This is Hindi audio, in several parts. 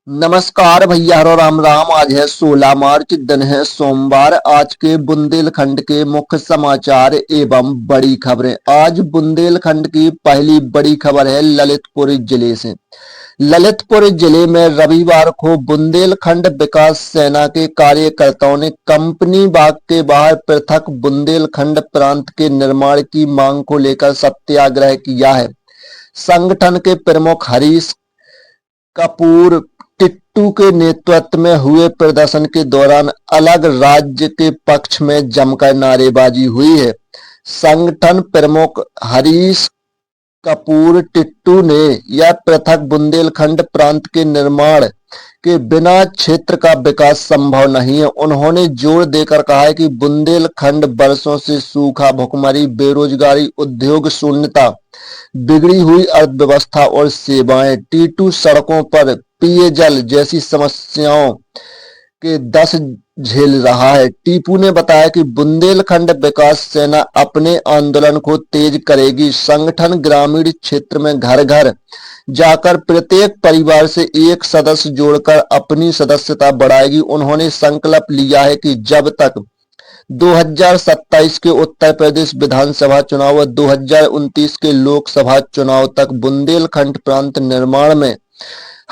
नमस्कार भैया और राम राम। आज है 16 मार्च, दिन है सोमवार। आज के बुंदेलखंड के मुख्य समाचार एवं बड़ी खबरें। आज बुंदेलखंड की पहली बड़ी खबर है ललितपुर जिले से। ललितपुर जिले में रविवार को बुंदेलखंड विकास सेना के कार्यकर्ताओं ने कंपनी बाग के बाहर पृथक बुंदेलखंड प्रांत के निर्माण की मांग को लेकर सत्याग्रह किया है। संगठन के प्रमुख हरीश कपूर टिट्टू के नेतृत्व में हुए प्रदर्शन के दौरान अलग राज्य के पक्ष में जमकर नारेबाजी हुई है। संगठन प्रमुख हरीश कपूर टिट्टू ने यह पृथक बुंदेलखंड प्रांत के निर्माण के बिना क्षेत्र का विकास संभव नहीं है। उन्होंने जोर देकर कहा है कि बुंदेलखंड वर्षों से सूखा, भुखमरी, बेरोजगारी, उद्योग शून्यता, बिगड़ी हुई अर्थव्यवस्था और सेवाएं, टीटू सड़कों पर पेयजल जैसी समस्याओं के 10 झेल रहा है। टीपू ने बताया कि बुंदेलखंड विकास सेना अपने आंदोलन को तेज करेगी। संगठन ग्रामीण क्षेत्र में घर घर जाकर प्रत्येक परिवार से एक सदस्य जोड़कर अपनी सदस्यता बढ़ाएगी। उन्होंने संकल्प लिया है कि जब तक 2027 के उत्तर प्रदेश विधानसभा चुनाव और 2029 के लोकसभा चुनाव तक बुंदेलखंड प्रांत निर्माण में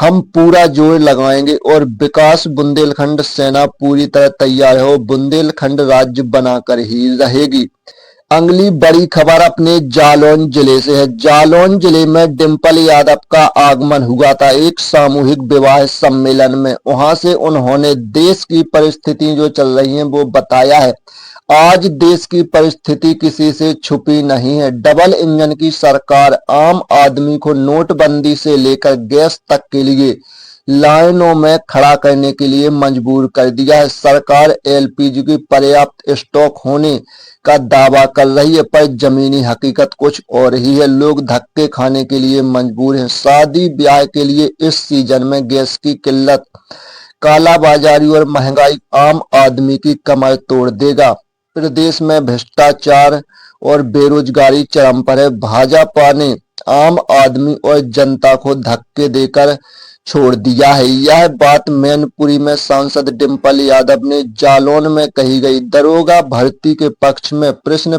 हम पूरा जोर लगाएंगे और विकास बुंदेलखंड सेना पूरी तरह तैयार है और बुंदेलखंड राज्य बनाकर ही रहेगी। अगली बड़ी खबर अपने जालौन जिले से है। जालौन जिले में डिंपल यादव का आगमन हुआ था एक सामूहिक विवाह सम्मेलन में। वहां से उन्होंने देश की परिस्थिति जो चल रही है वो बताया है। आज देश की परिस्थिति किसी से छुपी नहीं है। डबल इंजन की सरकार आम आदमी को नोटबंदी से लेकर गैस तक के लिए लाइनों में खड़ा करने के लिए मजबूर कर दिया है। सरकार एलपीजी की पर्याप्त स्टॉक होने का दावा कर रही है, पर जमीनी हकीकत कुछ और ही है। लोग धक्के खाने के लिए मजबूर हैं। शादी ब्याह के लिए इस सीजन में गैस की किल्लत, कालाबाजारी और महंगाई आम आदमी की कमर तोड़ देगा। प्रदेश में भ्रष्टाचार और बेरोजगारी चरम पर है। भाजपा ने आम आदमी और जनता को धक्के देकर छोड़ दिया है। यह बात मैनपुरी में सांसद डिंपल यादव ने जालौन में कही गई। दरोगा भर्ती के पक्ष में प्रश्न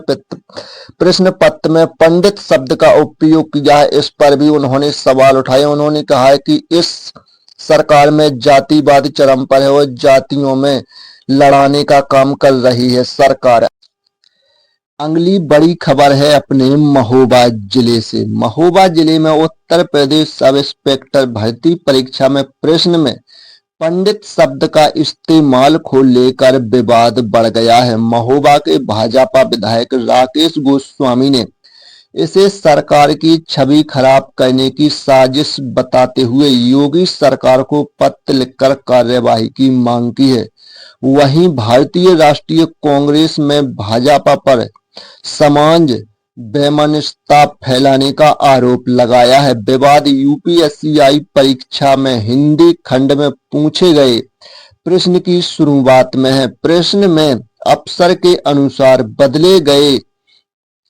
पत्र में पंडित शब्द का उपयोग किया है, इस पर भी उन्होंने सवाल उठाए। उन्होंने कहा है कि इस सरकार में जातिवाद चरम पर है और जातियों में लड़ाने का काम कर रही है सरकार। अगली बड़ी खबर है अपने महोबा जिले से। महोबा जिले में उत्तर प्रदेश सब इंस्पेक्टर भर्ती परीक्षा में प्रश्न में पंडित शब्द का इस्तेमाल को लेकर विवाद बढ़ गया है। महोबा के भाजपा विधायक राकेश गोस्वामी ने इसे सरकार की छवि खराब करने की साजिश बताते हुए योगी सरकार को पत्र लिखकर कार्यवाही की मांग की है। वहीं भारतीय राष्ट्रीय कांग्रेस में भाजपा पर समाज वैमनस्यता फैलाने का आरोप लगाया है। विवाद यूपीएससी परीक्षा में हिंदी खंड में पूछे गए प्रश्न की शुरुआत में है। प्रश्न में अफसर के अनुसार बदले गए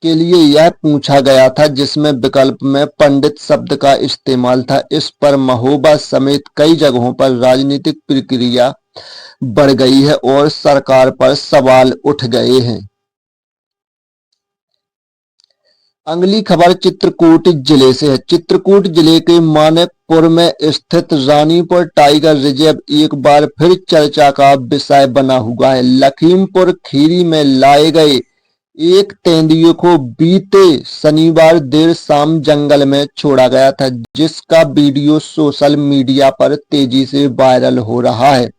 के लिए यह पूछा गया था, जिसमें विकल्प में पंडित शब्द का इस्तेमाल था। इस पर महोबा समेत कई जगहों पर राजनीतिक प्रक्रिया बढ़ गई है और सरकार पर सवाल उठ गए हैं। अगली खबर चित्रकूट जिले से है। चित्रकूट जिले के मानिकपुर में स्थित रानीपुर टाइगर रिजर्व एक बार फिर चर्चा का विषय बना हुआ है। लखीमपुर खीरी में लाए गए एक तेंदुए को बीते शनिवार देर शाम जंगल में छोड़ा गया था, जिसका वीडियो सोशल मीडिया पर तेजी से वायरल हो रहा है।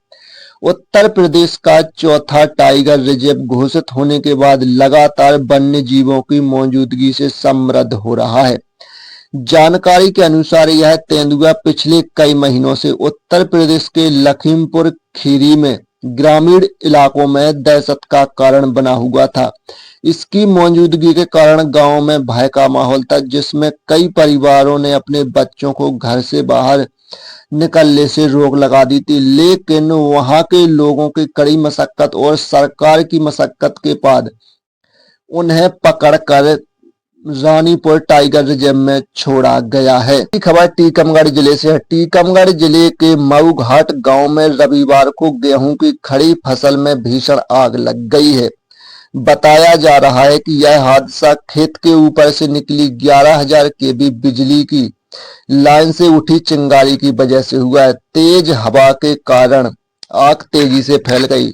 उत्तर प्रदेश का चौथा टाइगर रिजर्व घोषित होने के बाद लगातार वन्य जीवों की मौजूदगी से समृद्ध हो रहा है। जानकारी के अनुसार यह तेंदुआ पिछले कई महीनों से उत्तर प्रदेश के लखीमपुर खीरी में ग्रामीण इलाकों में दहशत का कारण बना हुआ था। इसकी मौजूदगी के कारण गांव में भय का माहौल था, जिसमें कई परिवारों ने अपने बच्चों को घर से बाहर निकलने से रोक लगा दी थी। लेकिन वहां के लोगों की कड़ी मशक्कत और सरकार की मशक्कत के बाद उन्हें पकड़कर रानीपुर टाइगर रिजर्व में छोड़ा गया है। खबर टीकमगढ़ जिले से है। टीकमगढ़ जिले के मऊ घाट गांव में रविवार को गेहूं की खड़ी फसल में भीषण आग लग गई है। बताया जा रहा है कि यह हादसा खेत के ऊपर से निकली 11,000 केवी बिजली की लाइन से उठी चिंगारी की वजह से हुआ है। तेज हवा के कारण आग तेजी से फैल गई।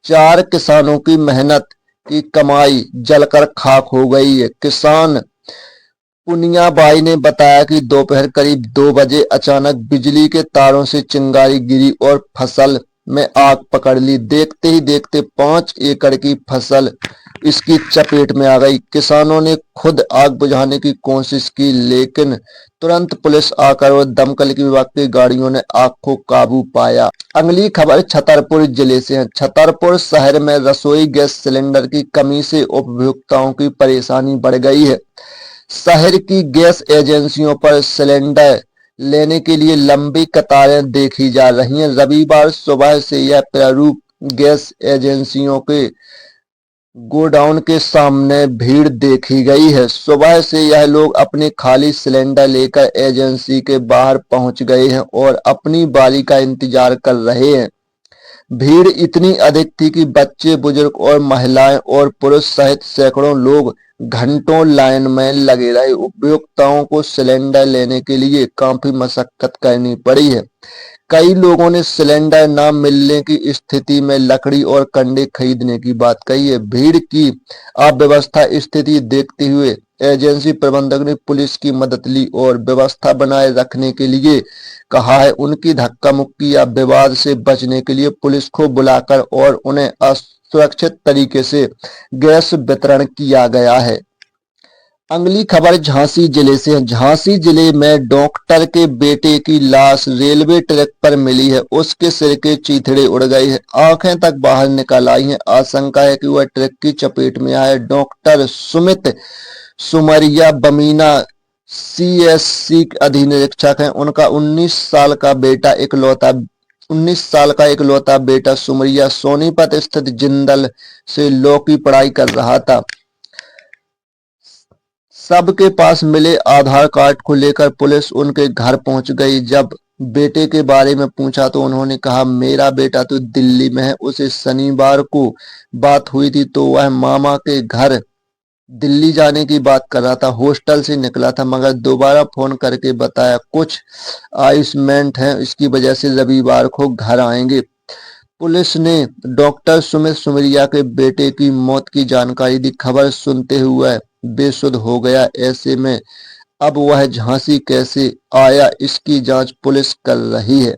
4 किसानों की मेहनत की कमाई जलकर खाक हो गई है। किसान पुनियाबाई ने बताया कि दोपहर करीब 2 बजे अचानक बिजली के तारों से चिंगारी गिरी और फसल में आग पकड़ ली। देखते ही देखते 5 एकड़ की फसल इसकी चपेट में आ गई। किसानों ने खुद आग बुझाने की कोशिश की, लेकिन तुरंत पुलिस आकर और दमकल की विभाग की गाड़ियों ने आग को काबू पाया। अगली खबर छतरपुर जिले से है। छतरपुर शहर में रसोई गैस सिलेंडर की कमी से उपभोक्ताओं की परेशानी बढ़ गई है। शहर की गैस एजेंसियों पर सिलेंडर लेने के लिए लंबी कतारें देखी जा रही हैं। रविवार सुबह से यह प्रारूप गैस एजेंसियों के गोडाउन के सामने भीड़ देखी गई है। सुबह से यह लोग अपने खाली सिलेंडर लेकर एजेंसी के बाहर पहुंच गए हैं और अपनी बारी का इंतजार कर रहे हैं। भीड़ इतनी अधिक थी कि बच्चे, बुजुर्ग और महिलाएं और पुरुष सहित सैकड़ों लोग घंटों लाइन में लगे रहे। उपभोक्ताओं को सिलेंडर लेने के लिए काफी मशक्कत करनी पड़ी है। कई लोगों ने सिलेंडर न मिलने की स्थिति में लकड़ी और कंडे खरीदने की बात कही है। भीड़ की अव्यवस्था स्थिति देखते हुए एजेंसी प्रबंधक ने पुलिस की मदद ली और व्यवस्था बनाए रखने के लिए कहा है। उनकी धक्का मुक्की या विवाद से बचने के लिए पुलिस को बुलाकर और उन्हें सुरक्षित तरीके से गैस वितरण किया गया है। अगली खबर झांसी जिले से है। झांसी जिले में डॉक्टर के बेटे की लाश रेलवे ट्रैक पर मिली है। उसके सिर के चीथड़े उड़ गए हैं, आंखें तक बाहर निकल आई हैं। आशंका है कि वह ट्रक की चपेट में आया। डॉक्टर सुमित सुमरिया बमीना सीएससी अधीन निरीक्षक हैं। उनका 19 साल का इकलौता बेटा सुमरिया सोनीपत स्थित जिंदल से लॉ की पढ़ाई कर रहा था। सबके पास मिले आधार कार्ड को लेकर पुलिस उनके घर पहुंच गई। जब बेटे के बारे में पूछा तो उन्होंने कहा, मेरा बेटा तो दिल्ली में है। उसे शनिवार को बात हुई थी तो वह मामा के घर दिल्ली जाने की बात कर रहा था। हॉस्टल से निकला था मगर दोबारा फोन करके बताया कुछ आइसमेंट है, इसकी वजह से रविवार को घर आएंगे। पुलिस ने डॉक्टर सुमित सुमरिया के बेटे की मौत की जानकारी दी। खबर सुनते हुए बेसुध हो गया। ऐसे में अब वह झांसी कैसे आया, इसकी जांच पुलिस कर रही है।